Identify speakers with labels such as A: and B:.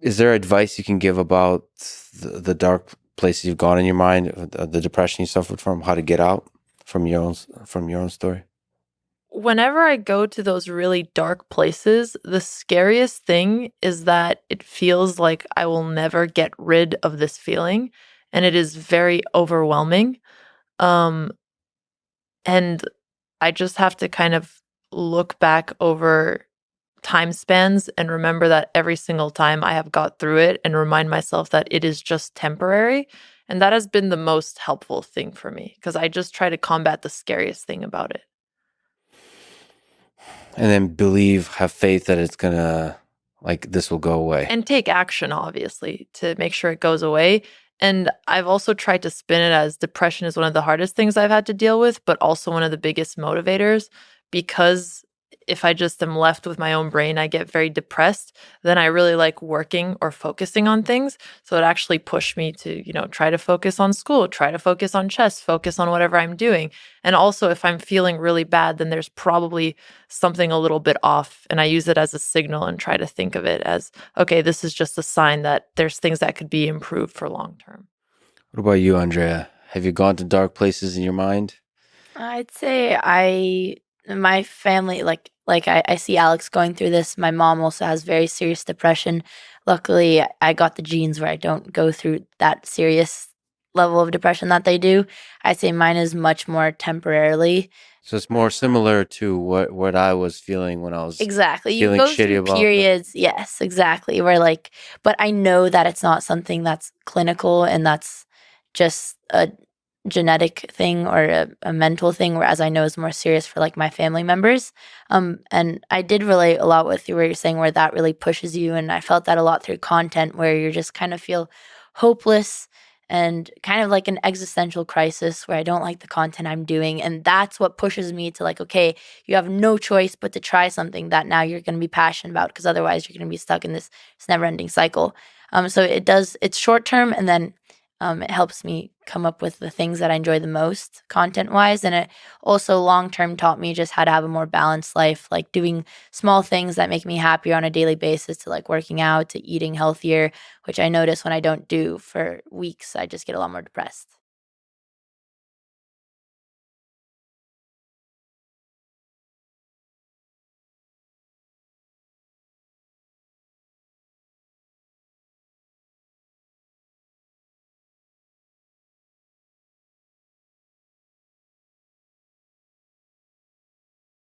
A: Is there advice you can give about the dark places you've gone in your mind, the depression you suffered from, how to get out from your own story?
B: Whenever I go to those really dark places, the scariest thing is that it feels like I will never get rid of this feeling, and it is very overwhelming. Um, and I just have to kind of look back over time spans and remember that every single time I have got through it and remind myself that it is just temporary. And that has been the most helpful thing for me because I just try to combat the scariest thing about it.
A: And then have faith that it's gonna, like, this will go away.
B: And take action, obviously, to make sure it goes away. And I've also tried to spin it as depression is one of the hardest things I've had to deal with, but also one of the biggest motivators because if I just am left with my own brain, I get very depressed. Then I really like working or focusing on things. So it actually pushed me to, try to focus on school, try to focus on chess, focus on whatever I'm doing. And also, if I'm feeling really bad, then there's probably something a little bit off. And I use it as a signal and try to think of it as, okay, this is just a sign that there's things that could be improved for long term.
A: What about you, Andrea? Have you gone to dark places in your mind?
C: I'd say my family, I see Alex going through this. My mom also has very serious depression. Luckily, I got the genes where I don't go through that serious level of depression that they do. I'd say mine is much more temporarily.
A: So it's more similar to what I was feeling when I was
C: Exactly. You
A: feeling
C: go
A: shitty
C: through
A: about the.
C: periods. Yes, exactly. Where but I know that it's not something that's clinical and that's just a genetic thing or a mental thing, whereas I know is more serious for like my family members. And I did relate a lot with you where you're saying where that really pushes you. And I felt that a lot through content where you just kind of feel hopeless and kind of like an existential crisis where I don't like the content I'm doing. And that's what pushes me to like, okay, you have no choice but to try something that now you're going to be passionate about because otherwise you're going to be stuck in this never ending cycle. So it's short term and then it helps me come up with the things that I enjoy the most content wise. And it also long term taught me just how to have a more balanced life, like doing small things that make me happier on a daily basis, to like working out, to eating healthier, which I notice when I don't do for weeks, I just get a lot more depressed.